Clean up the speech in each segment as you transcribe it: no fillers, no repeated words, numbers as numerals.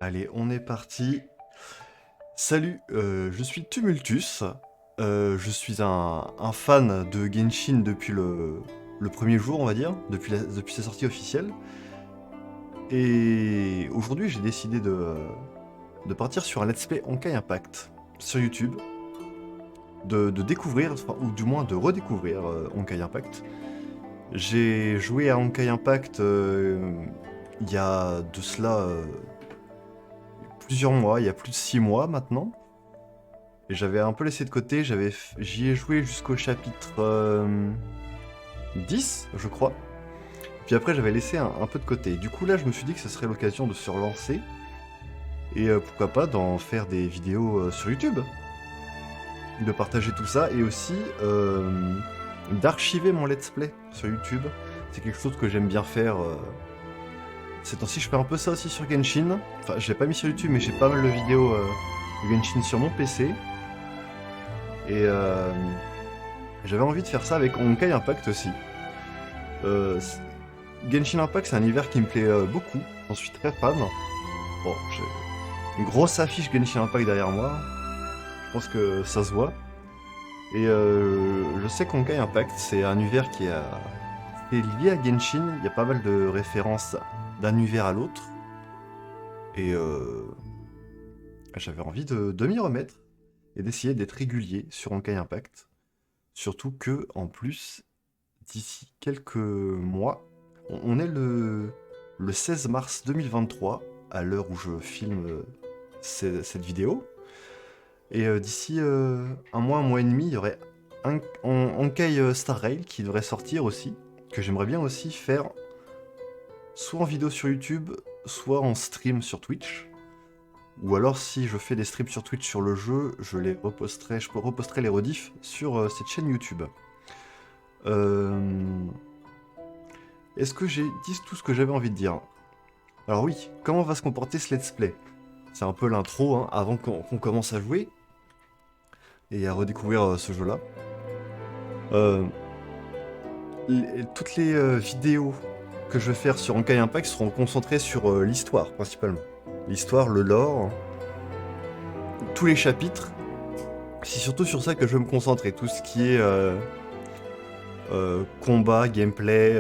Allez, on est parti. Salut, je suis Tumultus. Je suis un fan de Genshin depuis le premier jour, on va dire, depuis sa sortie officielle. Et aujourd'hui, j'ai décidé de partir sur un let's play Honkai Impact sur YouTube, de découvrir, enfin, ou du moins de redécouvrir Honkai Impact. J'ai joué à Honkai Impact il y a de cela plusieurs mois, il y a plus de 6 mois maintenant. Et j'avais un peu laissé de côté, j'y ai joué jusqu'au chapitre 10, je crois. Puis après, j'avais laissé un peu de côté. Du coup, là, je me suis dit que ce serait l'occasion de se relancer. Et pourquoi pas d'en faire des vidéos sur YouTube. De partager tout ça. Et aussi d'archiver mon let's play sur YouTube. C'est quelque chose que j'aime bien faire. Ces temps-ci, je fais un peu ça aussi sur Genshin. Enfin, je l'ai pas mis sur YouTube, mais j'ai pas mal de vidéos de Genshin sur mon PC. Et j'avais envie de faire ça avec Honkai Impact aussi. Euh, c- Genshin Impact, c'est un univers qui me plaît beaucoup. J'en suis très fan. Bon, j'ai une grosse affiche Genshin Impact derrière moi. Je pense que ça se voit. Et je sais qu'Honkai Impact, c'est un univers qui est lié à Genshin. Il y a pas mal de références d'un univers à l'autre. Et j'avais envie de m'y remettre et d'essayer d'être régulier sur Honkai Impact. Surtout que, en plus, d'ici quelques mois, on est le 16 mars 2023, à l'heure où je filme cette vidéo. Et d'ici un mois et demi, il y aurait un Honkai Star Rail qui devrait sortir aussi, que j'aimerais bien aussi faire soit en vidéo sur YouTube, soit en stream sur Twitch. Ou alors si je fais des streams sur Twitch sur le jeu, je reposterai les rediffs sur cette chaîne YouTube. Euh, Est-ce que j'ai dit tout ce que j'avais envie de dire? Alors oui, comment va se comporter ce let's play? C'est un peu l'intro, hein, avant qu'on commence à jouer et à redécouvrir ce jeu-là. Euh, Toutes les vidéos que je vais faire sur Honkai Impact seront concentrées sur l'histoire, principalement. L'histoire, le lore, tous les chapitres. C'est surtout sur ça que je vais me concentrer. Tout ce qui est combat, gameplay,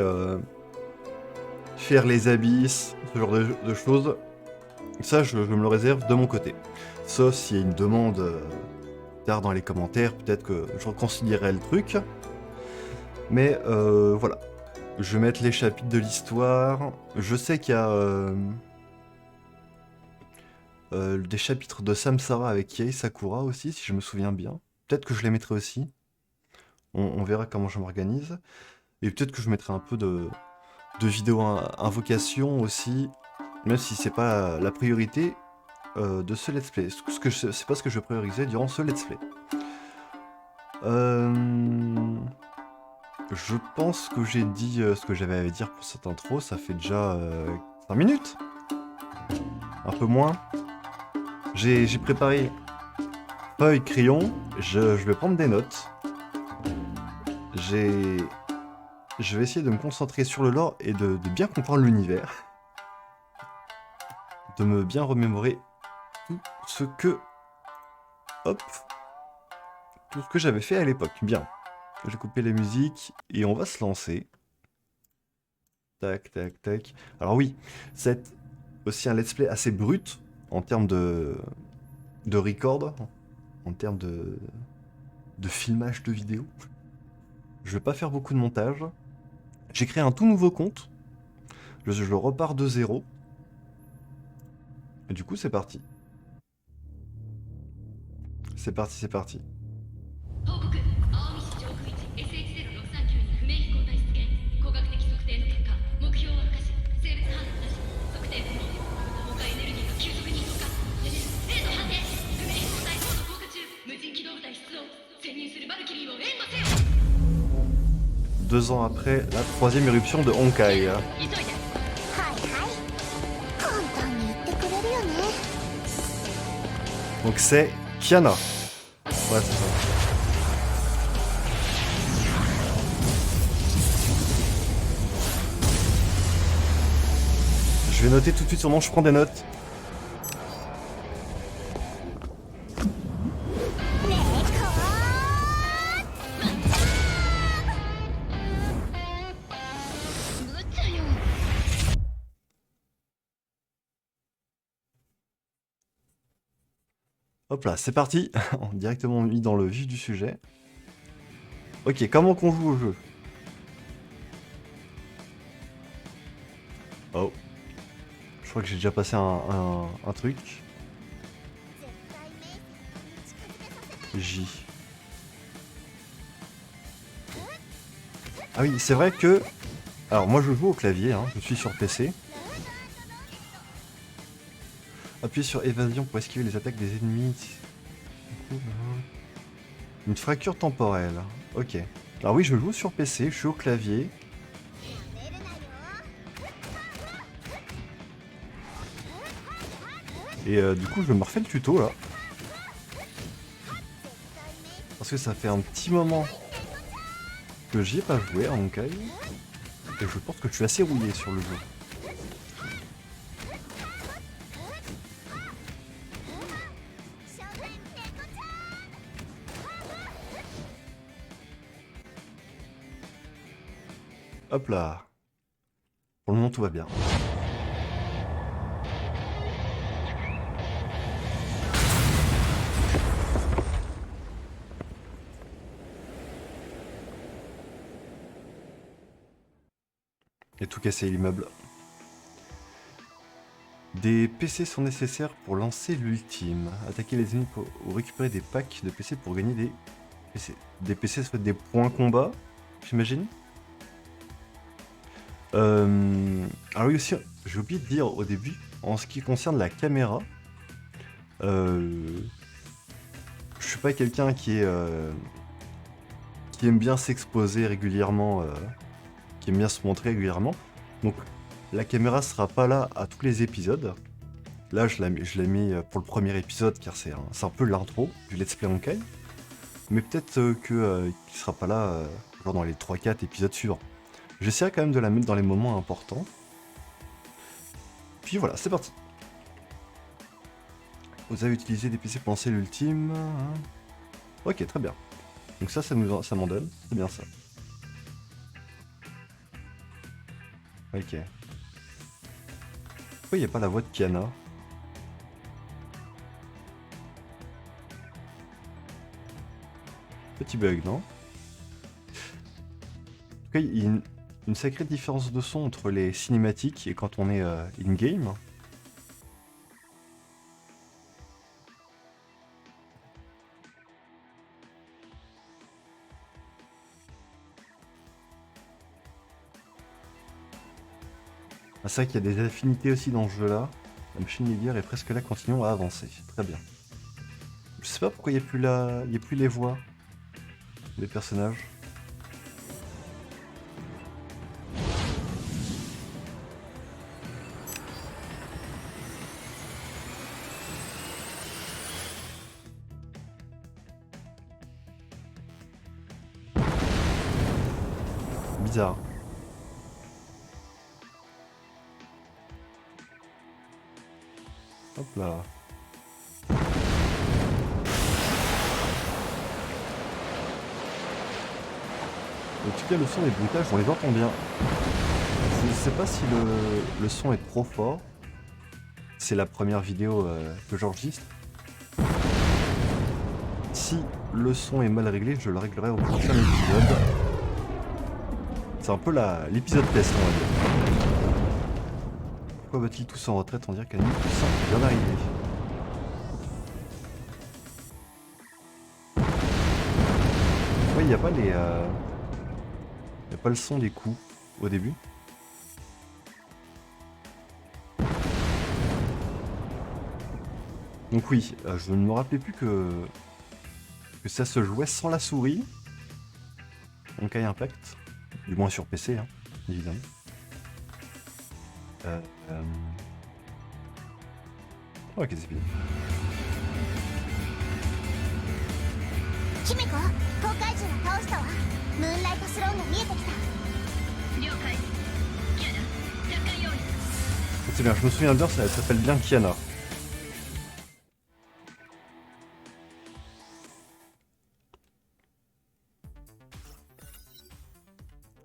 faire les abysses, ce genre de choses. Ça, je me le réserve de mon côté. Sauf s'il y a une demande tard dans les commentaires, peut-être que je reconsidérerai le truc. Mais voilà. Je vais mettre les chapitres de l'histoire. Je sais qu'il y a des chapitres de Samsara avec Kei Sakura aussi, si je me souviens bien. Peut-être que je les mettrai aussi. On verra comment je m'organise. Et peut-être que je mettrai un peu de vidéos invocation aussi, même si c'est pas la priorité de ce let's play. C'est pas ce que je vais prioriser durant ce let's play. Je pense que j'ai dit ce que j'avais à dire pour cette intro. Ça fait déjà 5 minutes. Un peu moins. J'ai préparé feuille, crayon. Je vais prendre des notes. J'ai... Je vais essayer de me concentrer sur le lore et de bien comprendre l'univers. De me bien remémorer tout ce que... Hop. Tout ce que j'avais fait à l'époque. Bien. J'ai coupé les musiques et on va se lancer. Tac, tac, tac. Alors oui, c'est aussi un let's play assez brut en termes de record, en termes de filmage de vidéo. Je vais pas faire beaucoup de montage. J'ai créé un tout nouveau compte. Je repars de zéro. Et du coup, c'est parti. C'est parti, c'est parti. 報告青海市上空位置 SH0639 に不明飛行体出現工学的測定の結果目標は不可視性別判断なし測定不能崩壊エネルギーが急速に増加例の判定不明飛行体高度降下中無人機動部隊出動潜入するバルキリーを援護せよ 2 ans après la troisième éruption de Honkai. 急いではいはい簡単に言ってくれるよね Donc c'est Kiana. Ouais, c'est ça. Je vais noter tout de suite sur mon, je prends des notes. Hop là, c'est parti. Directement mis dans le vif du sujet. Ok, comment qu'on joue au jeu? Oh. Je crois que j'ai déjà passé un truc. 絶対明晰に近づけさせない J. Ah oui, c'est vrai que... Alors moi je joue au clavier, hein, je suis sur PC. Appuyez sur évasion pour esquiver les attaques des ennemis. Une fracture temporelle. Ok. Alors oui, je joue sur PC, je suis au clavier. やめるなよ Et du coup, je me refais le tuto là. 絶対明晰 Parce que ça fait un petit moment que j'y ai pas joué en Honkai. Et je pense que je suis assez rouillé sur le jeu. 正面抵抗チャ Hop là. Pour le moment, tout va bien. Et tout casser l'immeuble. Des PC sont nécessaires pour lancer l'ultime. Attaquer les ennemis ou récupérer des packs de PC pour gagner des PC. Des PC, ça fait des points combat, j'imagine. Alors oui aussi, j'ai oublié de dire au début, en ce qui concerne la caméra, je suis pas quelqu'un qui aime bien s'exposer régulièrement, qui aime bien se montrer régulièrement. Donc la caméra sera pas là à tous les épisodes. Là, je l'ai mis pour le premier épisode car c'est un peu l'intro du Let's Play Honkai. Mais peut-être qu'il sera pas là genre dans les 3-4 épisodes suivants. J'essaierai quand même de la mettre dans les moments importants. Puis voilà, c'est parti. Vous avez utilisé des PC pour lancer l'ultime. Hein. Ok, très bien. Donc ça m'en donne. C'est bien ça. Ok. Pourquoi il n'y a pas la voix de Kiana? Petit bug, non? En tout cas, il y a une sacrée différence de son entre les cinématiques et quand on est in-game. Ah, c'est vrai qu'il y a des affinités aussi dans ce jeu-là. La machine de guerre est presque là, continuons à avancer. Très bien. Je sais pas pourquoi il n'y a plus les voix des personnages. Bizarre. Hop là. En tout cas, le son des bruitages, on les entend bien. Je sais pas si le son est trop fort. C'est la première vidéo que j'enregistre. Si le son est mal réglé, je le réglerai au prochain épisode. C'est un peu l'épisode test, on va dire. Pourquoi va-t-il tous en retraite? On dirait qu'un niveau puissant vient d'arriver. Oui, il n'y a pas les... Il n'y a pas le son des coups au début. Donc oui, je ne me rappelais plus que ça se jouait sans la souris. Donc Impact. Du moins sur PC, hein, évidemment. Ok, c'est bien. 姫子公開獣は倒したわムーンライトスローンが見えてきた了解キャナ奪還用意 C'est bien, je me souviens bien, ça s'appelle bien Kiana.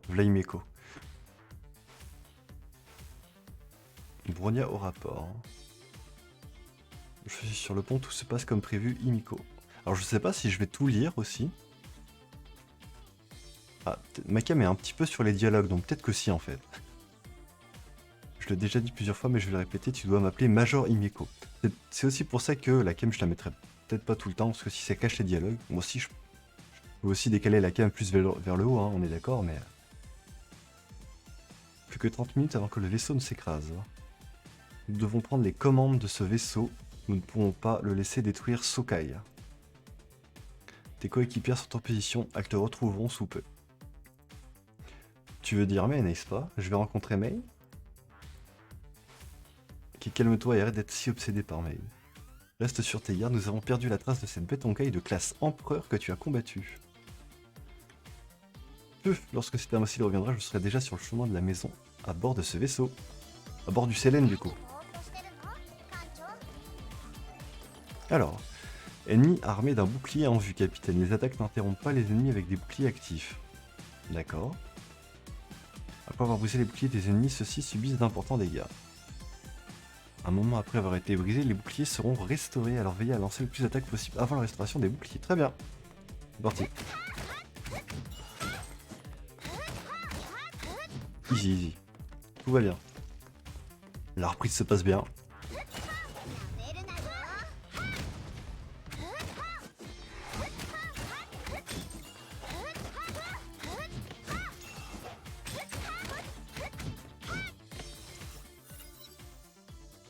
Vlaimeko. Bronia au rapport. Je suis sur le pont, tout se passe comme prévu, Himiko. Alors je sais pas si je vais tout lire aussi. Ah, ma cam est un petit peu sur les dialogues, donc peut-être que si en fait. Je l'ai déjà dit plusieurs fois, mais je vais le répéter, tu dois m'appeler Major Himiko. C'est aussi pour ça que la cam, je la mettrai peut-être pas tout le temps, parce que si ça cache les dialogues, moi aussi je peux aussi décaler la cam plus vers le haut, hein, on est d'accord, mais... Plus que 30 minutes avant que le vaisseau ne s'écrase. Nous devons prendre les commandes de ce vaisseau, nous ne pouvons pas le laisser détruire Sokai. Tes coéquipiers sont en position, elles te retrouveront sous peu. Tu veux dire Mei, n'est-ce pas? Je vais rencontrer Mei? Ok, calme-toi et arrête d'être si obsédé par Mei. Reste sur tes gardes, nous avons perdu la trace de cette bête en caille de classe empereur que tu as combattue. Lorsque cet imbécile reviendra, je serai déjà sur le chemin de la maison, à bord de ce vaisseau. À bord du Selen du coup. ぼーっとしてるの艦長 Alors, ennemi armé d'un bouclier en vue, capitaine. Les attaques n'interrompent pas les ennemis avec des boucliers actifs. D'accord. Après avoir brisé les boucliers des ennemis, ceux-ci subissent d'importants dégâts. Un moment après avoir été brisés, les boucliers seront restaurés, alors veillez à lancer le plus d'attaques possible avant la restauration des boucliers. Très bien. C'est parti. Easy, easy. Tout va bien. La reprise se passe bien. 寝るなよ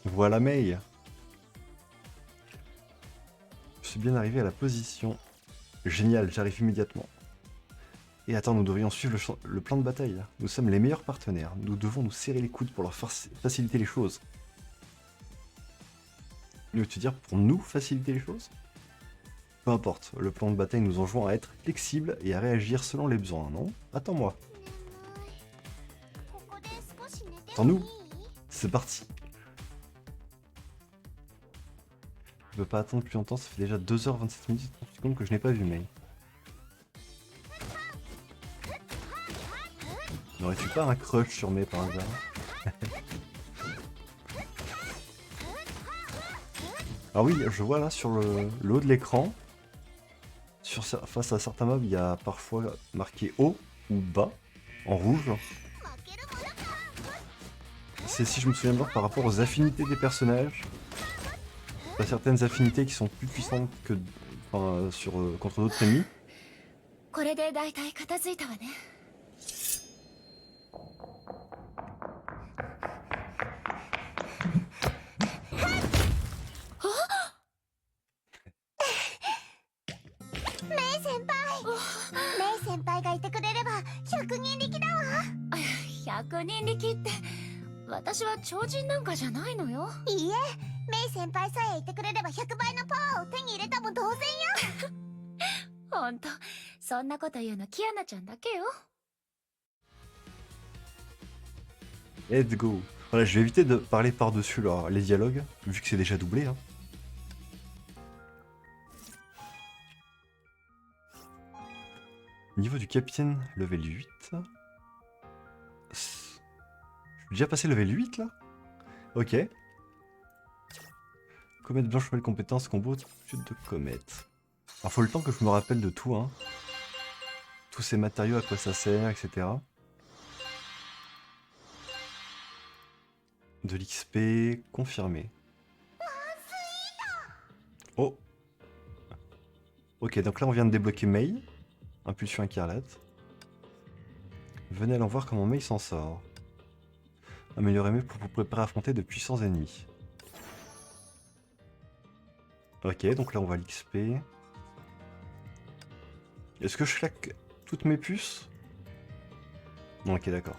Voilà Mei. Je suis bien arrivé à la position. Génial, j'arrive immédiatement. Et attends, nous devrions suivre le plan de bataille. Nous sommes les meilleurs partenaires. Nous devons nous serrer les coudes pour leur faciliter les choses. Veux-tu dire pour nous faciliter les choses? Peu importe, le plan de bataille nous enjoint à être flexibles et à réagir selon les besoins, non? Attends-moi. ここで少し寝て Attends-nous. もいい C'est parti. Je peux pas attendre plus longtemps, ça fait déjà 2h27 minutes, 30 secondes que je n'ai pas vu Mei. N'aurais-tu pas un crush sur Mei par hasard? Ah oui, je vois là sur le haut de l'écran, face à certains mobs, il y a parfois marqué haut ou bas, en rouge. 負けるものか C'est, si je me souviens bien, par rapport aux affinités des personnages. T'as certaines affinités qui sont plus puissantes que contre d'autres ennemis. これでだいたい片付いたわね。メイ先輩メイ先輩がいてくれれば100人力だわ100人力って私は超人なんかじゃないのよ。いいえメイ先輩さえいてくれれば100倍のパワーを手に入れたも同然よほんとそんなこと言うのキアナちゃんだけよ。 Let's go. Voilà, je vais éviter de parler par-dessus les dialogues, vu que c'est déjà doublé. Hein. Niveau du capitaine, level 8. Je suis déjà passé level 8 là? Ok. Comète blanche, nouvelle compétence, combo, étude de comète. Alors faut le temps que je me rappelle de tout, hein. Tous ces matériaux, à quoi ça sert, etc. De l'XP, confirmé. Oh. Ok, donc là on vient de débloquer Mei. Impulsion écarlate. Venez allons voir comment Mei s'en sort. Améliorer Mei pour vous préparer à affronter de puissants ennemis. Ok, donc là on va l'XP. Est-ce que je claque toutes mes puces? Non, ok, d'accord.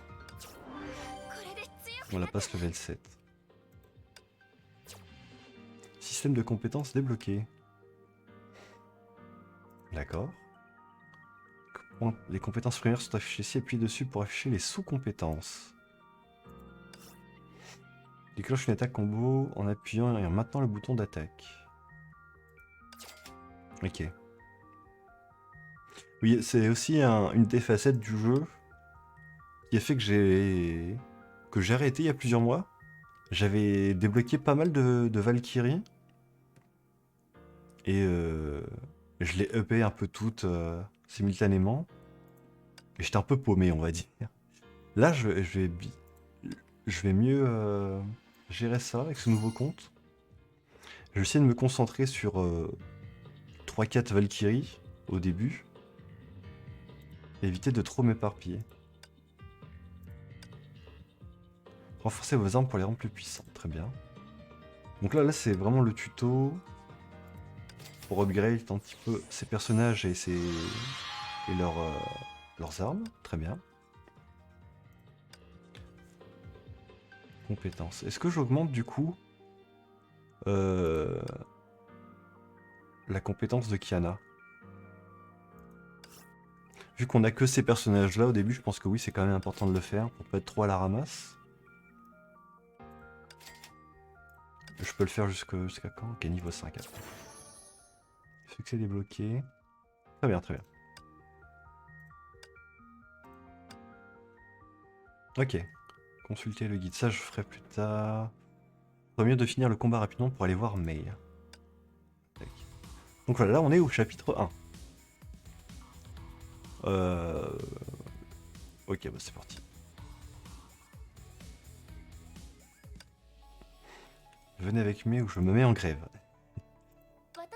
On la passe level 7. Système de compétences débloqué. D'accord. Les compétences premières sont affichées ici, appuyez dessus pour afficher les sous-compétences. Déclenche une attaque combo en appuyant et en maintenant le bouton d'attaque. Ok. Oui, c'est aussi une des facettes du jeu qui a fait que j'ai arrêté il y a plusieurs mois. J'avais débloqué pas mal de Valkyrie. Et je l'ai upé un peu toutes simultanément. Et j'étais un peu paumé, on va dire. Là, je vais mieux gérer ça avec ce nouveau compte. Je vais essayer de me concentrer sur 3-4 Valkyries au début. Et éviter de trop m'éparpiller. Renforcer vos armes pour les rendre plus puissantes, très bien. Donc là c'est vraiment le tuto pour upgrade un petit peu ses personnages et leurs armes, très bien. Compétences. Est-ce que j'augmente du coup la compétence de Kiana? Vu qu'on a que ces personnages là au début, je pense que oui, c'est quand même important de le faire pour pas être trop à la ramasse. Je peux le faire jusqu'à quand? Ok, niveau 5 après. Succès débloqué. Très bien, très bien. Ok. Consulter le guide, ça je ferai plus tard. Il mieux de finir le combat rapidement pour aller voir Mei. Donc voilà, là on est au chapitre 1. Ok, bah c'est parti. Venez avec Mei ou je me mets en grève.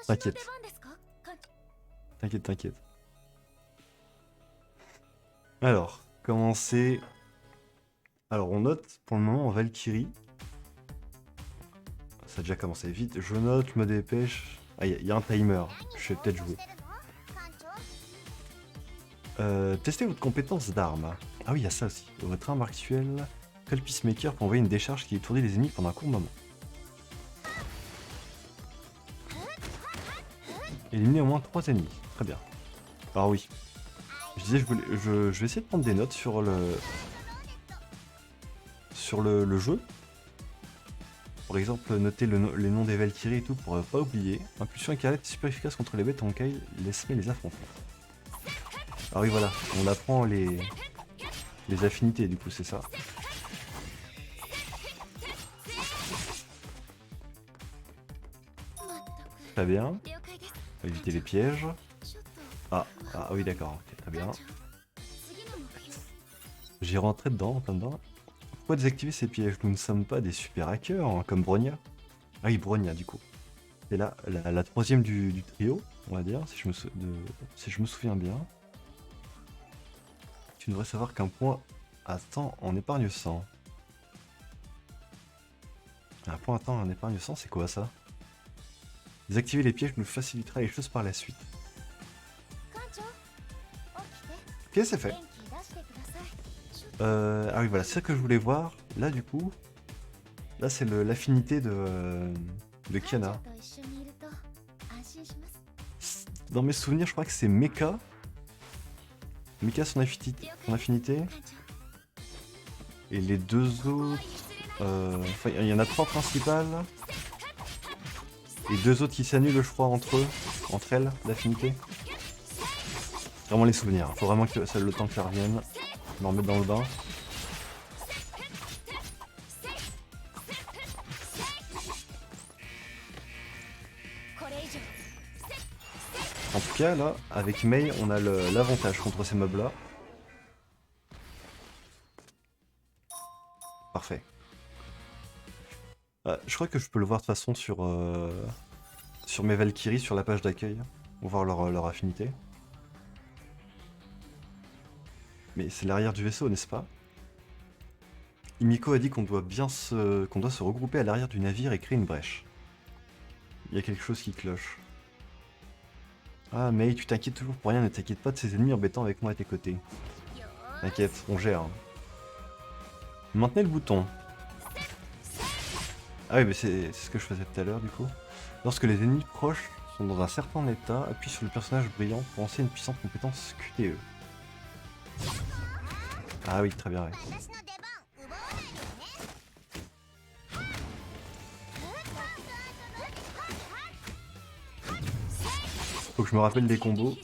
T'inquiète. T'inquiète, t'inquiète. Alors, commencer. Alors on note pour le moment en Valkyrie. Ça a déjà commencé vite. Je note, je me dépêche. Ah, il y a un timer. Je vais peut-être jouer. Testez votre compétence d'arme. Ah oui, il y a ça aussi. Votre arme actuelle. Quel Peacemaker pour envoyer une décharge qui étourdit les ennemis pendant un court moment. Éliminer au moins 3 ennemis. Très bien. Alors oui. Je disais, je vais essayer de prendre des notes sur le jeu. Par exemple, noter les noms des Valkyries et tout pour pas oublier. Impulsion écarlate est super efficace contre les bêtes en caille. Laisse-moi les affronter. Ah oui, voilà. On apprend les affinités, du coup, c'est ça. Très bien. Éviter les pièges. Ah oui, d'accord. Okay, très bien. J'ai rentré dedans, plein dedans. Pourquoi désactiver ces pièges? Nous ne sommes pas des super hackers, hein, comme Bronya. Ah oui, Bronya, du coup. C'est là la troisième du trio, on va dire, si je me souviens bien. Tu devrais savoir qu'un point à temps en épargne 100. Un point à temps en épargne 100, c'est quoi ça? Désactiver les pièges nous facilitera les choses par la suite. Ok, c'est fait. Ah oui, voilà, c'est ça que je voulais voir. Là, du coup, là, c'est l'affinité de Kiana. Dans mes souvenirs, je crois que c'est Mecha. Mecha, son affinité. Et les deux autres... Enfin, il y en a 3 principales. Et 2 autres qui s'annulent, je crois, entre elles, l'affinité. Vraiment les souvenirs. Faut vraiment que ça ait le temps que ça revienne. On va en mettre dans le bain. En tout cas, là, avec Mei, on a l'avantage contre ces mobs-là. Parfait. Je crois que je peux le voir de toute façon sur mes Valkyries, sur la page d'accueil. On va voir leur affinité. Mais c'est l'arrière du vaisseau, n'est-ce pas? Himiko a dit qu'on doit se regrouper à l'arrière du navire et créer une brèche. Il y a quelque chose qui cloche. Ah, Mei, tu t'inquiètes toujours pour rien, ne t'inquiète pas de ces ennemis embêtants avec moi à tes côtés. T'inquiète, on gère. Maintenez le bouton. Ah oui, mais c'est ce que je faisais tout à l'heure du coup. Lorsque les ennemis proches sont dans un certain état, appuie sur le personnage brillant pour lancer une puissante compétence QTE. Ah oui, très bien, ouais. Faut que je me rappelle des combos.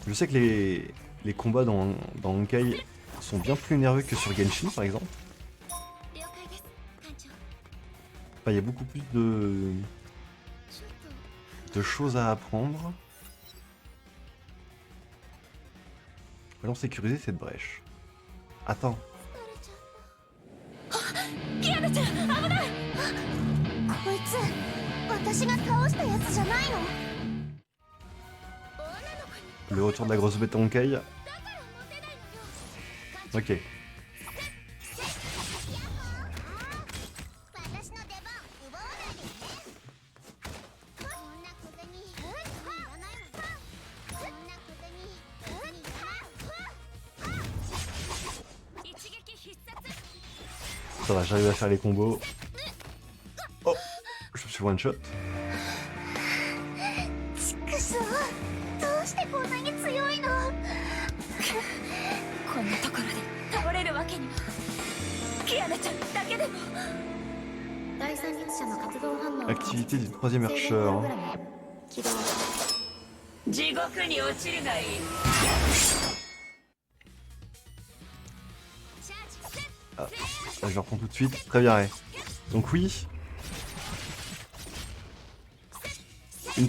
Je sais que les combats dans Honkai sont bien plus nerveux que sur Genshin par exemple. Enfin, il y a beaucoup plus de choses à apprendre. Allons sécuriser cette brèche. Attends. キアヌちゃん危ない。こいつ私が倒したやつじゃないの？ Le retour de la grosse bête en caille. Ok. 私の出番奪わないでね。こんな小銭いらないもん。こんな小銭いらない。一撃必殺。 Ça va, j'arrive à faire les combos. Oh, je me suis one shot. ちくしょう、どうしてこんなに強いの？こんなところで倒れるわけには。キアヌちゃんだけでも。第三律者の活動反応を Activité du troisième 制限 archer. プログラム起動。地獄に落ちるがいい。 Ah, je le reprends tout de suite. Très bien, ouais. Donc oui. Une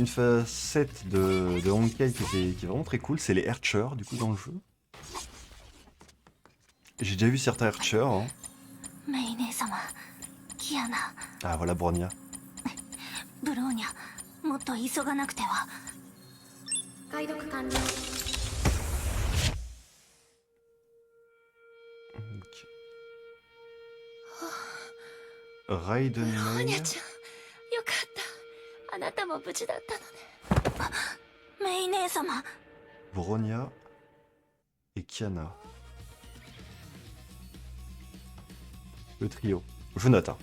facette de Honkai qui est vraiment très cool, c'est les archers du coup dans le jeu. J'ai déjà vu certains archers. Hein. メイ姉様、キアナ、 Ah voilà Bronya. ブローニャ、もっと急がなくては。解読完了。 Raiden オーニャ May, ちゃんよかった。あなたも無事だったのね。メイ姉様、 Bronya et Kiana. Le trio. Je note. Hein.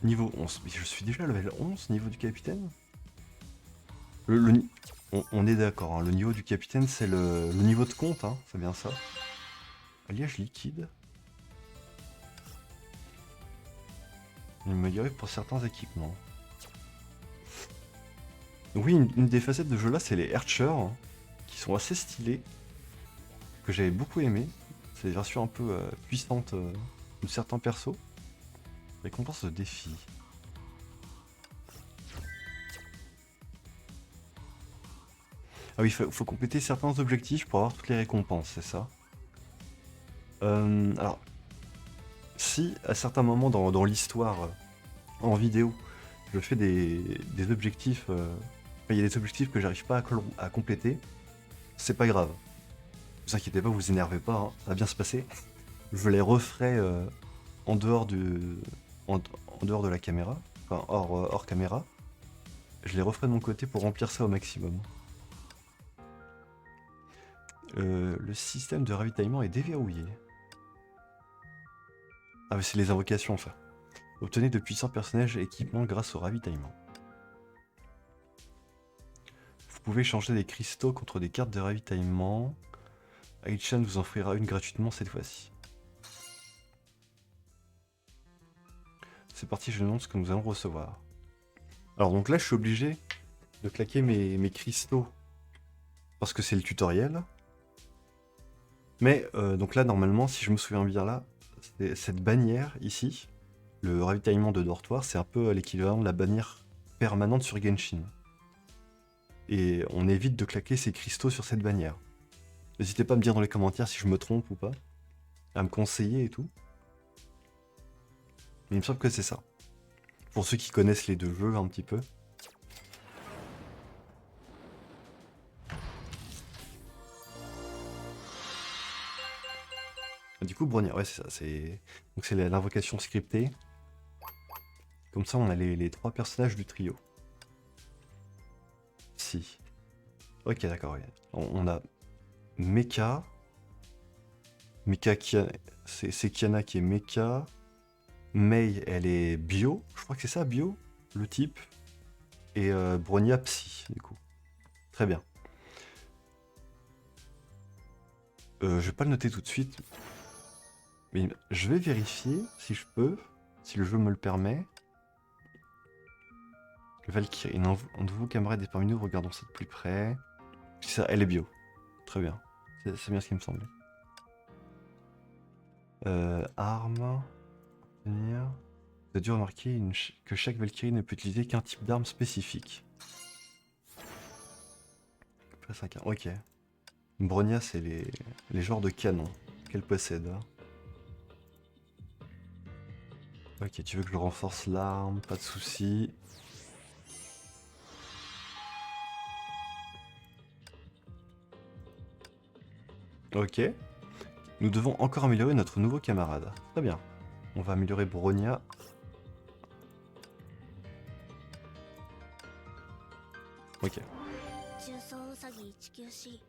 Niveau 11. Mais je suis déjà level 11 niveau du capitaine. On est d'accord, hein, le niveau du capitaine c'est le niveau de compte, hein, c'est bien ça. Alliage liquide. Il me dirait pour certains équipements. Donc oui, une des facettes de jeu là, c'est les archers, hein, qui sont assez stylés, que j'avais beaucoup aimé. C'est des versions un peu puissantes de certains persos. Récompense de défi. Ah oui, faut compléter certains objectifs pour avoir toutes les récompenses, c'est ça. Alors, si à certains moments dans l'histoire en vidéo, je fais des objectifs, il y a des objectifs que j'arrive pas à compléter, c'est pas grave. Ne vous inquiétez pas, vous énervez pas, hein, ça va bien se passer. Je les referai en dehors de la caméra, enfin hors caméra. Je les referai de mon côté pour remplir ça au maximum. Le système de ravitaillement est déverrouillé. Ah mais c'est les invocations ça. Obtenez de puissants personnages et équipements grâce au ravitaillement. Vous pouvez changer des cristaux contre des cartes de ravitaillement. Aichan vous en offrira une gratuitement cette fois-ci. C'est parti, je demande ce que nous allons recevoir. Alors donc là je suis obligé de claquer mes cristaux parce que c'est le tutoriel. Mais donc là normalement si je me souviens bien là, cette bannière ici, le ravitaillement de dortoir, c'est un peu l'équivalent de la bannière permanente sur Genshin. Et on évite de claquer ces cristaux sur cette bannière. N'hésitez pas à me dire dans les commentaires si je me trompe ou pas, à me conseiller et tout. Mais il me semble que c'est ça. Pour ceux qui connaissent les deux jeux un petit peu. Du coup, Bronya, ouais, c'est ça. Donc c'est l'invocation scriptée. Comme ça, on a les trois personnages du trio. Si. Ok, d'accord. Ouais. On a Mecha. Mecha, c'est Kiana qui est Mecha. Mei, elle est Bio. Je crois que c'est ça, Bio, le type. Et Bronya, Psy, du coup. Très bien. Je vais pas le noter tout de suite. Mais je vais vérifier si je peux, si le jeu me le permet. Valkyrie, un de vos camarades est parmi nous, regardons ça de plus près. Ça, elle est bio. Très bien. C'est bien ce qui me semblait. Arme. Venir. T'as dû remarquer que chaque Valkyrie ne peut utiliser qu'un type d'arme spécifique. Plus un canon. Ok. Bronya, c'est les genres de canons qu'elle possède. Ok, tu veux que je renforce l'arme, pas de soucis. Ok. Nous devons encore améliorer notre nouveau camarade. Très bien. On va améliorer Bronya. Ok. 重装ウサギ 194C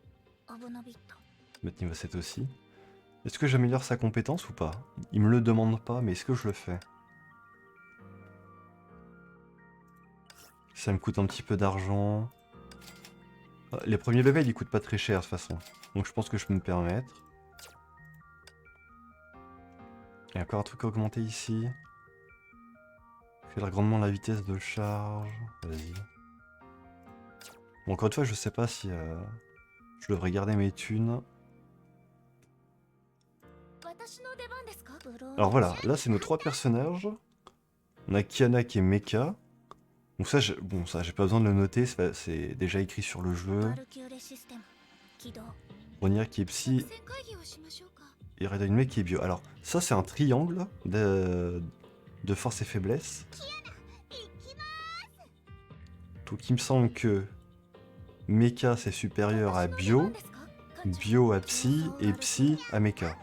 オブノビット Mettre niveau 7 aussi. Est-ce que j'améliore sa compétence ou pas? Il me le demande pas, mais est-ce que je le fais? Ça me coûte un petit peu d'argent. Les premiers levels, ils coûtent pas très cher de toute façon. Donc je pense que je peux me permettre. Il y a encore un truc à augmenter ici. Accélère grandement la vitesse de charge. Vas-y. Bon, encore une fois, je sais pas si je devrais garder mes thunes. Alors voilà, là c'est nos 3 personnages. On a Kiana qui est mecha. Donc ça, bon, ça j'ai pas besoin de le noter, c'est déjà écrit sur le jeu. バルキューレシステム起動 Bronya qui est psy et Redinme qui est bio. Alors ça c'est un triangle de force et faiblesse. Donc il me semble que mecha c'est supérieur à bio, bio à psy et psy à mecha.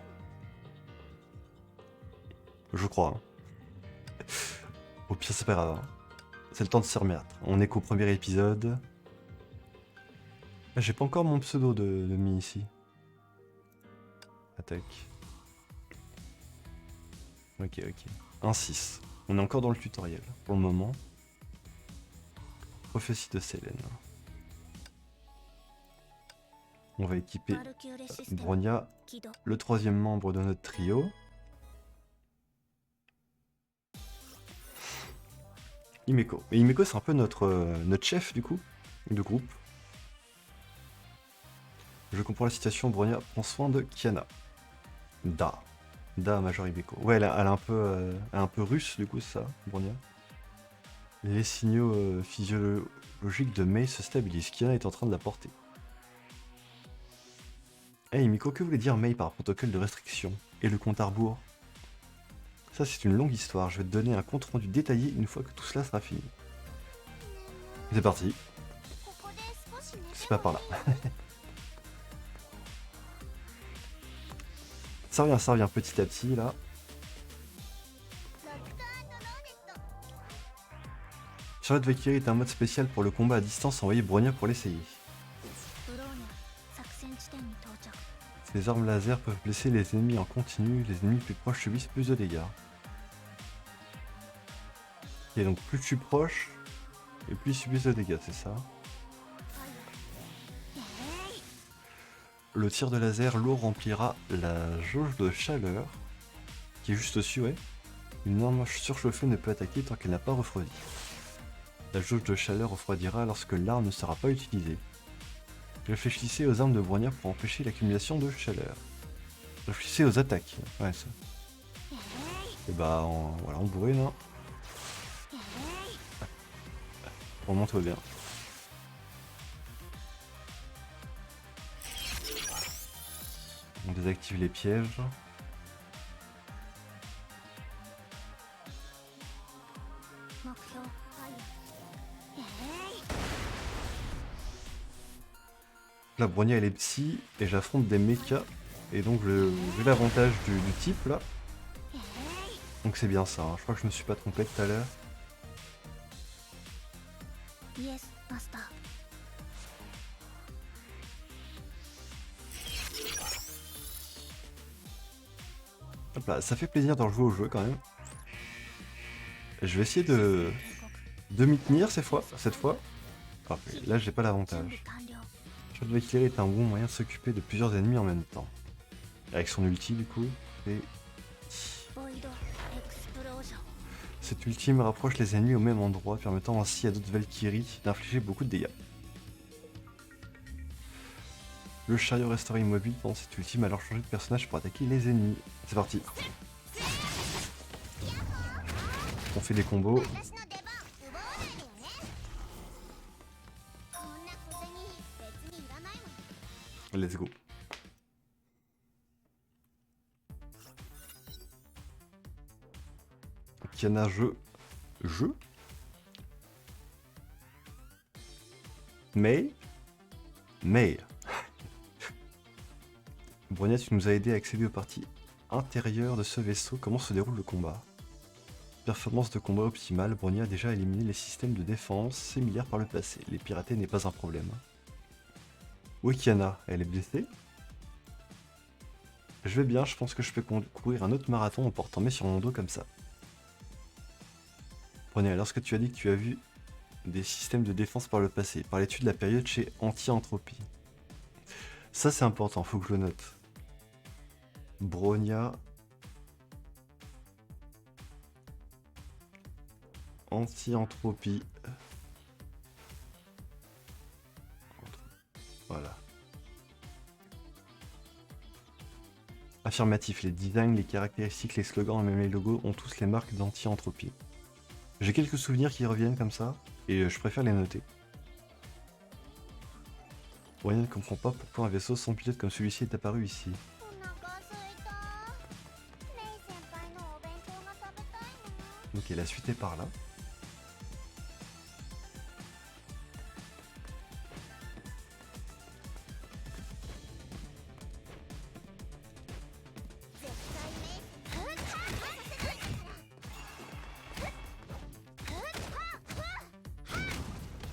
Je crois. Hein. Au pire c'est pas grave. Hein. C'est le temps de s'y remettre. On est qu'au premier épisode. J'ai pas encore mon pseudo de Mi ici. Attaque. Ok, ok. 1-6. On est encore dans le tutoriel pour le moment. Prophétie de Sélène. On va équiper バルキューレシステム Bronya, 起動 le 3e membre de notre trio. Himeko. Et Himeko c'est un peu notre chef du coup, de groupe. Je comprends la situation, Bronya prend soin de Kiana. Da Major Himeko. Ouais, elle est un peu russe du coup, c'est ça, Bronya. Les signaux physiologiques de Mei se stabilisent. Kiana est en train de la porter. Hey Himeko, que voulait dire Mei par protocole de restriction? Et le compte à rebours? Ça c'est une longue histoire, je vais te donner un compte rendu détaillé une fois que tout cela sera fini. C'est parti. ここで少し寝て C'est pas par là. Ça revient petit à petit là. ロック&ローネット Charlotte Valkyrie est un mode spécial pour le combat à distance envoyé Bronya pour l'essayer. ブローニャ作戦地点に到着 Ces armes laser peuvent blesser les ennemis en continu, les ennemis plus proches subissent plus de dégâts. Et donc plus je suis proche, et plus ils subissent de dégâts, c'est ça. Le tir de laser lourd remplira la jauge de chaleur, qui est juste au-dessus, ouais. Une arme surchauffée ne peut attaquer tant qu'elle n'a pas refroidi. La jauge de chaleur refroidira lorsque l'arme ne sera pas utilisée. Réfléchissez aux armes de Bronya pour empêcher l'accumulation de chaleur. Réfléchissez aux attaques. Ouais, ça. Et bah, voilà, on bourrine, hein. Pour le moment, tout va bien. On désactive les pièges. La Bronya elle est psy et j'affronte des mechas et donc j'ai l'avantage du type là. Donc c'est bien ça, hein. Je crois que je me suis pas trompé tout à l'heure. Yes, master. Hop là, ça fait plaisir de rejouer au jeu quand même. Je vais essayer de m'y tenir cette fois. Parfait, là j'ai pas l'avantage. 完了 Charlotte Valkyrie est un bon moyen de s'occuper de plusieurs ennemis en même temps. Avec son ulti du coup, et ボイドエクスプロージョン cette ultime rapproche les ennemis au même endroit, permettant ainsi à d'autres Valkyries d'infliger beaucoup de dégâts. Le chariot restera immobile pendant cette ultime, alors changer de personnage pour attaquer les ennemis. C'est parti. qu'on fait des combos. 私の出番奪わないでよね。こんな小銭別にいらないもん。 Let's go. Kiana, jeu. Mais Bronya, tu nous as aidé à accéder aux parties intérieures de ce vaisseau. Comment se déroule le combat? Performance de combat optimale. Bronya a déjà éliminé les systèmes de défense similaires par le passé. Les pirater n'est pas un problème. Où est Kiana? Elle est blessée? Je vais bien, je pense que je peux courir un autre marathon en portant mes sur mon dos comme ça. Bronya, lorsque tu as dit que tu as vu des systèmes de défense par le passé, parlais-tu de la période chez Anti-Entropie? Ça c'est important, faut que je le note. Bronya. Anti-Entropie. Voilà. Affirmatif, les designs, les caractéristiques, les slogans et même les logos ont tous les marques d'Anti-Entropie. J'ai quelques souvenirs qui reviennent comme ça, et je préfère les noter. Bronya ne comprend pas pourquoi un vaisseau sans pilote comme celui-ci est apparu ici. お腹すいた。レイ先輩のお弁当が食べたいの。 Ok, la suite est par là.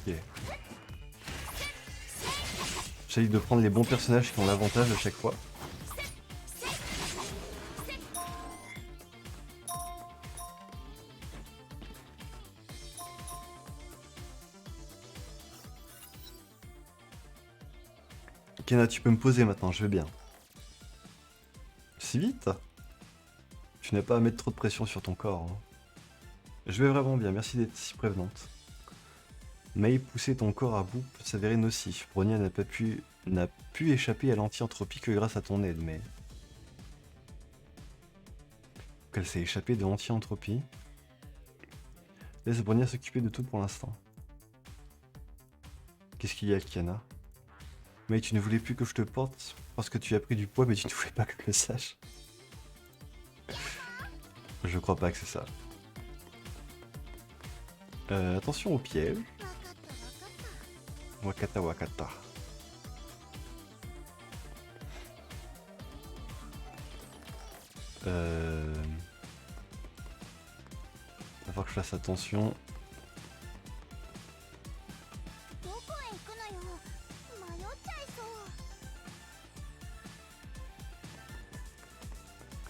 Ok. J'essaye de prendre les bons personnages qui ont l'avantage à chaque fois. Kena, tu peux me poser maintenant, je vais bien. Si vite? Tu n'as pas à mettre trop de pression sur ton corps. Hein. Je vais vraiment bien, merci d'être si prévenante. Mais pousser ton corps à bout peut s'avérer nocif. Bronya n'a pu échapper à l'anti-entropie que grâce à ton aide, mais... Qu'elle s'est échappée de l'anti-entropie. Laisse Bronya s'occuper de tout pour l'instant. Qu'est-ce qu'il y a, Kiana? Mais tu ne voulais plus que je te porte parce que tu as pris du poids, mais tu ne voulais pas que je le sache. Je crois pas que c'est ça. Attention au piège. Wakata wakata. Va falloir que je fasse attention. どこへ行くのよ。迷っちゃいそう。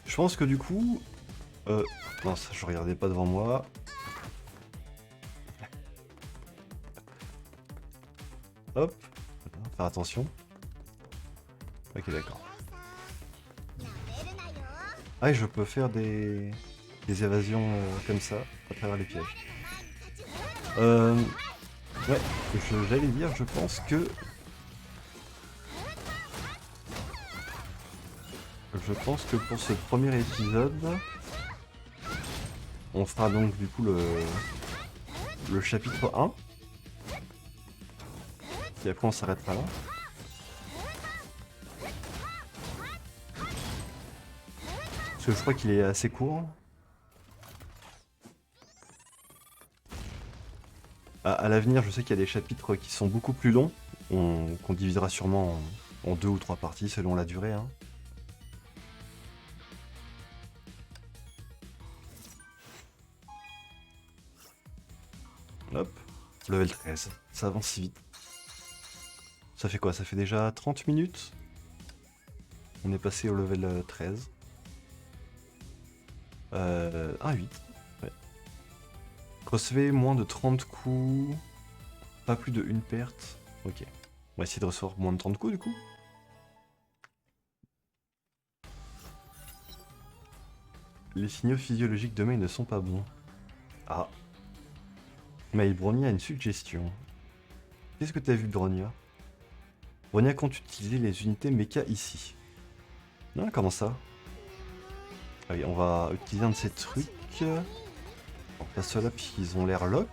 Je pense que du coup... non, ça, je regardais pas devant moi. Hop. Faire attention. Ok, d'accord. Ah, et je peux faire des évasions comme ça, à travers les pièges. Ouais, j'allais dire, je pense que... Je pense que pour ce premier épisode, on fera donc du coup le chapitre 1. Et après on s'arrêtera là. Parce que je crois qu'il est assez court. À l'avenir, je sais qu'il y a des chapitres qui sont beaucoup plus longs, qu'on divisera sûrement en 2 ou 3 parties selon la durée. Hein. Hop, level 13, ça avance si vite. Ça fait quoi? Ça fait déjà 30 minutes? On est passé au level 13. 1-8. Ouais. Recevez moins de 30 coups. Pas plus de une perte. Ok. On va essayer de recevoir moins de 30 coups du coup. Les signaux physiologiques de Mei ne sont pas bons. Ah. Mais Bronya a une suggestion. Qu'est-ce que t'as vu, Bronya? Bronya compte utiliser les unités mecha ici. Non, comment ça? Ah oui, on va utiliser un de ces trucs. Pas ceux-là, puisqu'ils ont l'air lock.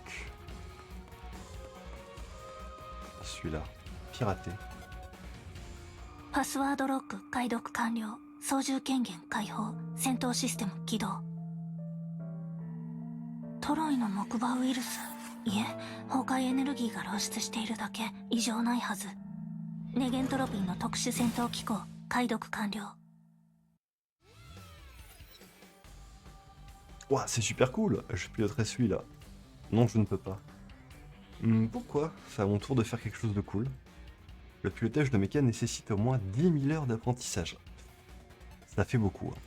Celui-là, piraté. パスワードロック解読完了。操縦権限解放。戦闘システム起動。トロイの木馬ウイルス。いえ、崩壊エネルギーが漏出しているだけ。異常ないはず。ネゲントロピーの特殊戦闘機構解読完了。 Ouah, c'est super cool. Je piloterai celui-là. Non, je ne peux pas. Pourquoi? C'est à mon tour de faire quelque chose de cool. Le pilotage de méca nécessite au moins 10 000 heures d'apprentissage. Ça fait beaucoup. Hein.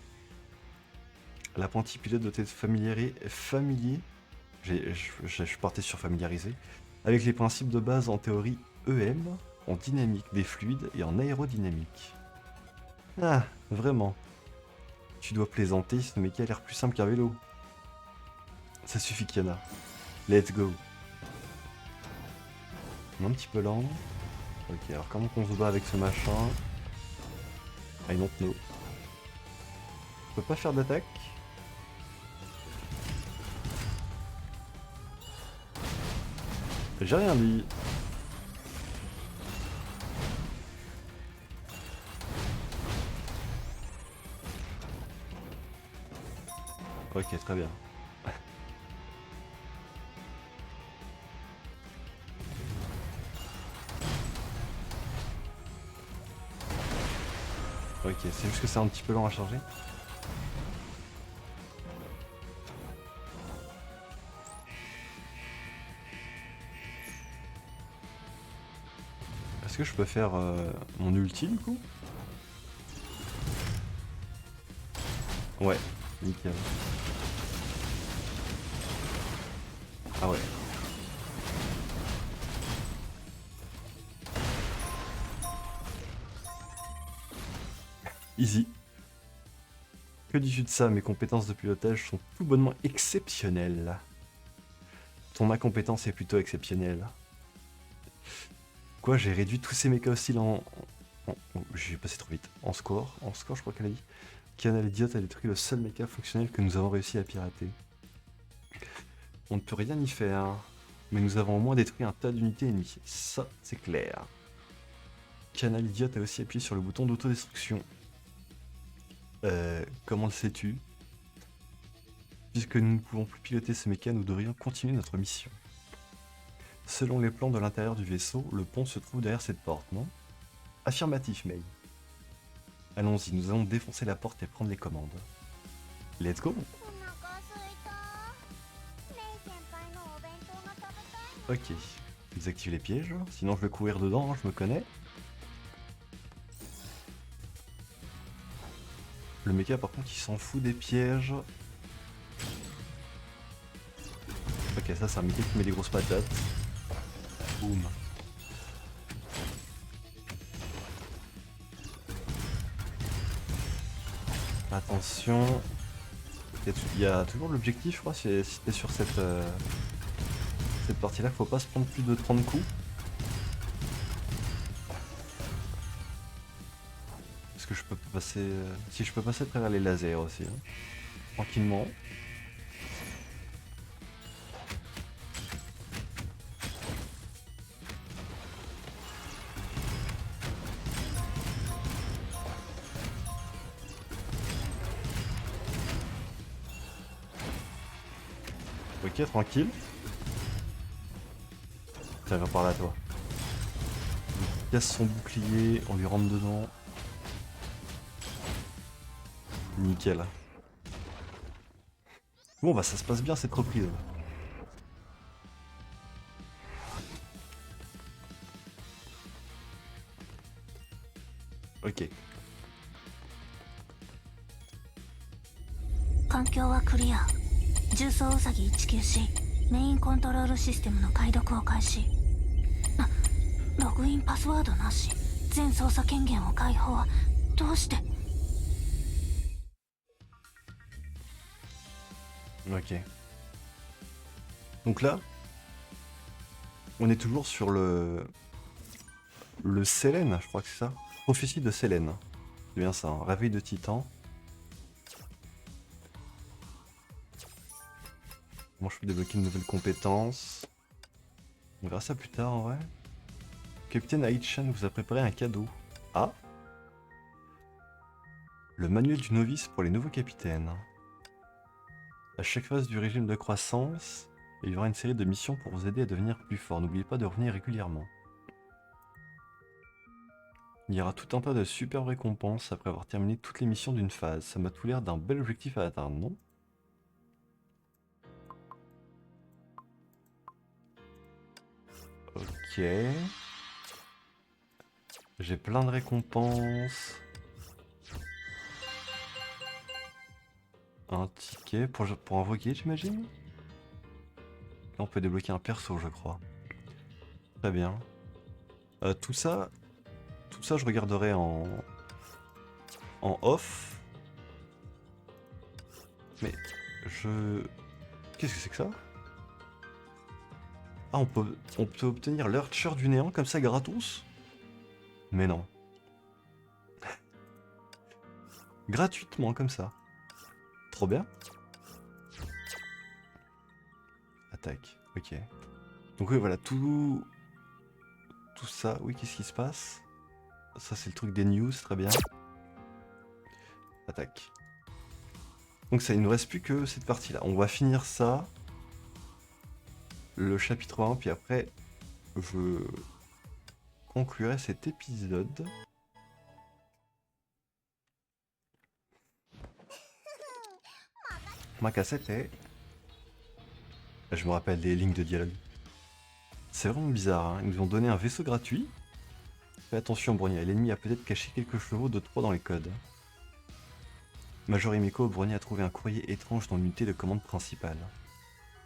L'apprenti pilote doit être familier. Je partais sur familiarisé. Avec les principes de base en théorie EM, en dynamique des fluides et en aérodynamique. Ah, vraiment. Tu dois plaisanter, ce méca a l'air plus simple qu'un vélo. Ça suffit, Kiana. Let's go. Un petit peu lent. Ok, alors comment qu'on se bat avec ce machin? I don't know. Je peux pas faire d'attaque. J'ai rien dit. Ok, très bien. Ok, c'est juste que c'est un petit peu lent à charger. Est-ce que je peux faire mon ulti du coup? Ouais, nickel. Ah ouais. Easy. Que dis-tu de ça? Mes compétences de pilotage sont tout bonnement exceptionnelles. Ton incompétence est plutôt exceptionnelle. Quoi, j'ai réduit tous ces mechas hostiles en... J'ai passé trop vite. En score, je crois qu'elle a dit. Kiana l'idiote a détruit le seul mecha fonctionnel que nous avons réussi à pirater. On ne peut rien y faire. Mais nous avons au moins détruit un tas d'unités ennemies. Ça, c'est clair. Kiana l'idiote a aussi appuyé sur le bouton d'autodestruction. Comment le sais-tu? Puisque nous ne pouvons plus piloter ce méca, nous devrions continuer notre mission. Selon les plans de l'intérieur du vaisseau, le pont se trouve derrière cette porte, non? Affirmatif, Mei. Allons-y, nous allons défoncer la porte et prendre les commandes. Let's go! お腹すいたメイ先輩のお弁当が食べたい Ok, désactive les pièges, sinon je vais courir dedans, hein, je me connais. Le méca par contre il s'en fout des pièges. Ok, ça c'est un méca qui met des grosses patates. Boum. Attention. Il y a toujours l'objectif, je crois, si t'es sur cette partie-là, faut pas se prendre plus de 30 coups. Est-ce que je peux passer... Si je peux passer à travers les lasers aussi, hein. Tranquillement. Ok, tranquille. Ça va par là, toi. On casse son bouclier, on lui rentre dedans. Nickel. Bon, bah ça se passe bien cette reprise. Ok. 環境はクリア。重装ウサギ194メインコントロールシステムの解読を開始。ログインパスワードなし。全操作権限を解放。どうして？ Ok. Donc là, on est toujours sur le Sélène, je crois que c'est ça. Prophétie de Sélène. C'est bien ça, hein. Réveil de Titan. Moi je peux débloquer une nouvelle compétence. On verra ça plus tard en vrai. Capitaine Aichan vous a préparé un cadeau. Ah! Le manuel du novice pour les nouveaux capitaines. À chaque phase du régime de croissance, il y aura une série de missions pour vous aider à devenir plus fort. N'oubliez pas de revenir régulièrement. Il y aura tout un tas de super récompenses après avoir terminé toutes les missions d'une phase. Ça m'a tout l'air d'un bel objectif à atteindre, non? Ok. J'ai plein de récompenses. Un ticket pour invoquer, j'imagine? Là, on peut débloquer un perso, je crois. Très bien. Tout ça, je regarderai en off. Mais qu'est-ce que c'est que ça? Ah, on peut obtenir l'Archer du néant comme ça gratos? Mais non. Gratuitement comme ça. Trop bien. Attaque, ok. Donc oui, voilà, tout ça. Oui, qu'est-ce qui se passe? Ça, c'est le truc des news, très bien. Attaque. Donc ça, il ne nous reste plus que cette partie-là. On va finir ça. Le chapitre 1, puis après, je conclurai cet épisode. Ma cassette est... Je me rappelle les lignes de dialogue. C'est vraiment bizarre, hein. Ils nous ont donné un vaisseau gratuit. Fais attention, Bronya, l'ennemi a peut-être caché quelques chevaux de trop dans les codes. Major Himeko, Bronya a trouvé un courrier étrange dans l'unité de commande principale.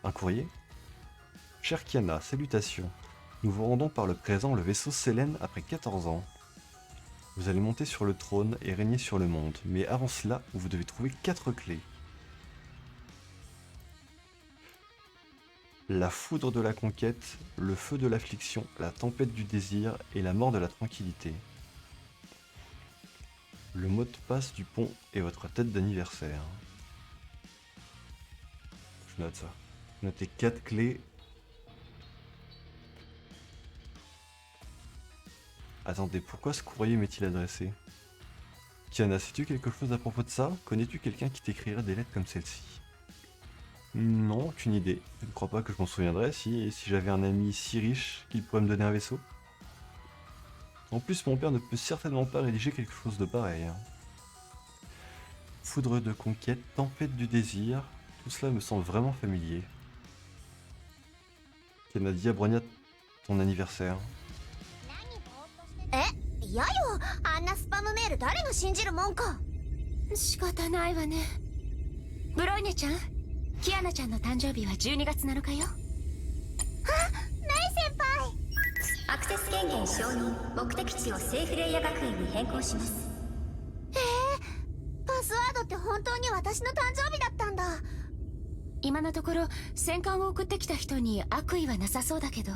Un courrier? Cher Kiana, salutations. Nous vous rendons par le présent le vaisseau Selene après 14 ans. Vous allez monter sur le trône et régner sur le monde, mais avant cela, vous devez trouver 4 clés. La foudre de la conquête, le feu de l'affliction, la tempête du désir et la mort de la tranquillité. Le mot de passe du pont est votre tête d'anniversaire. Je note ça. Notez 4 clés. Attendez, pourquoi ce courrier m'est-il adressé? Kiana, sais-tu quelque chose à propos de ça? Connais-tu quelqu'un qui t'écrirait des lettres comme celle-ci? Non, aucune idée. Je ne crois pas que je m'en souviendrais si j'avais un ami si riche qu'il pourrait me donner un vaisseau. En plus, mon père ne peut certainement pas rédiger quelque chose de pareil. Foudre de conquête, tempête du désir, tout cela me semble vraiment familier. Kiana, dis à Bronya ton anniversaire. いやよ、あんなスパムメール誰が信じるもんか。仕方ないわね。ブロイネちゃん、キアナちゃんの誕生日は12月7日よ。あ、メイ先輩。アクセス権限承認。目的地をセーフレイヤ学園に変更します。パスワードって本当に私の誕生日だったんだ。今のところ戦艦を送ってきた人に悪意はなさそうだけど。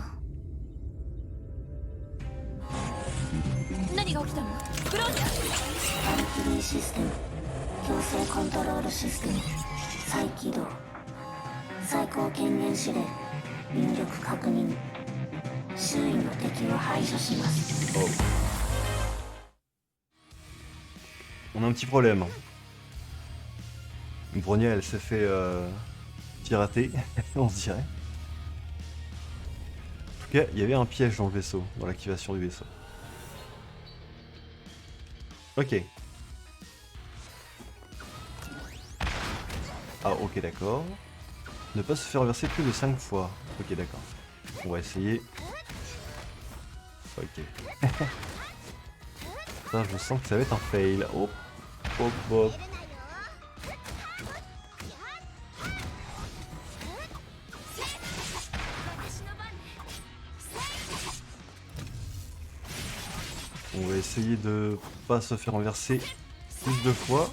何が起きたの？ブローニャ。アルキリーシステム、強制コントロールシステム再起動。最高権限指令、入力確認。周囲の敵を排除します。On a un petit problème. Bronya, elle s'est fait pirater, on se dirait. En tout cas, il y avait un piège dans le vaisseau, dans l'activation du vaisseau. Ok. Ah, ok, d'accord. Ne pas se faire renverser plus de 5 fois. Ok, d'accord. On va essayer. Ok. Ça, je sens que ça va être un fail. Hop, hop, hop. On va essayer de pas se faire renverser plus de fois.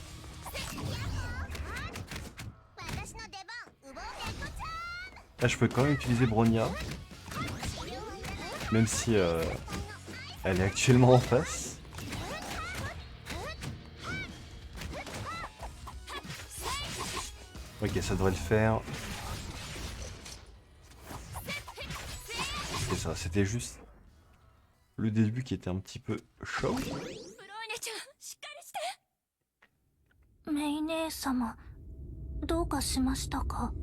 Là, je peux quand même utiliser Bronya. Même si elle est actuellement en face. Ok, ça devrait le faire. ça. C'était juste le début qui était un petit peu chaud. ブローニャちゃんしっかりして。メイ姉様どうかしましたか？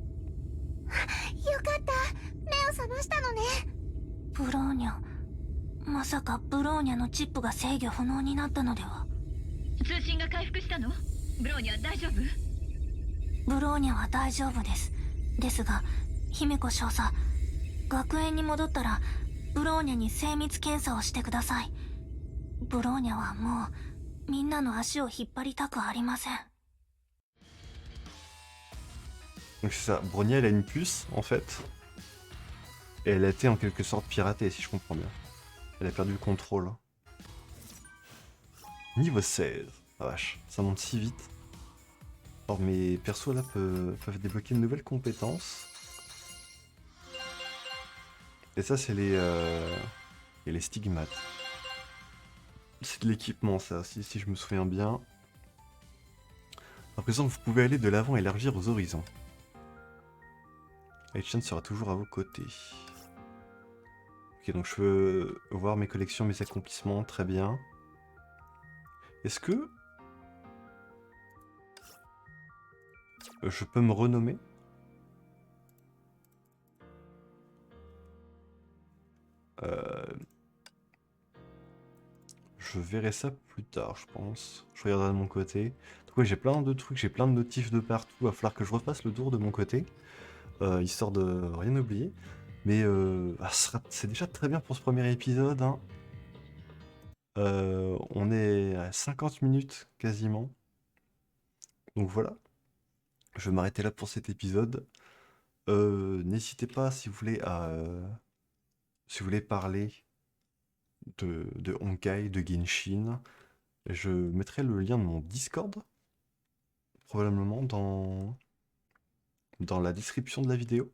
よかった、目を覚ましたのね。ブローニャ、まさかブローニャのチップが制御不能になったのでは？通信が回復したの？ブローニャ大丈夫？ブローニャは大丈夫です。ですが姫子少佐、学園に戻ったらブローニャに精密検査をしてください。ブローニャはもうみんなの足を引っ張りたくありません。 Donc c'est ça, Bronya elle a une puce en fait. Et elle a été en quelque sorte piratée si je comprends bien. Elle a perdu le contrôle. Niveau 16. Ah vache, ça monte si vite. Alors mes persos là peuvent débloquer de nouvelles compétences. Et ça c'est les stigmates. C'est de l'équipement ça, si je me souviens bien. À présent vous pouvez aller de l'avant et élargir aux horizons. Aichan sera toujours à vos côtés. Ok, donc je veux voir mes collections, mes accomplissements, très bien. Est-ce que je peux me renommer? Je verrai ça plus tard, je pense. Je regarderai de mon côté. Donc ouais, j'ai plein de trucs, j'ai plein de notifs de partout. Il va falloir que je refasse le tour de mon côté. Histoire de rien oublier. Mais c'est déjà très bien pour ce premier épisode. Hein. On est à 50 minutes quasiment. Donc voilà. Je vais m'arrêter là pour cet épisode. N'hésitez pas si vous voulez parler de Honkai, de Genshin. Je mettrai le lien de mon Discord. Probablement dans la description de la vidéo.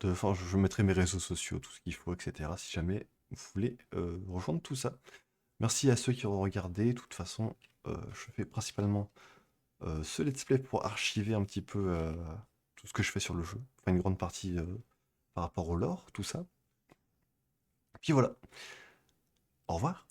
Enfin, je mettrai mes réseaux sociaux, tout ce qu'il faut, etc. Si jamais vous voulez rejoindre tout ça. Merci à ceux qui auront regardé. De toute façon, je fais principalement ce let's play pour archiver un petit peu tout ce que je fais sur le jeu. Enfin, une grande partie par rapport au lore, tout ça. Puis voilà. Au revoir.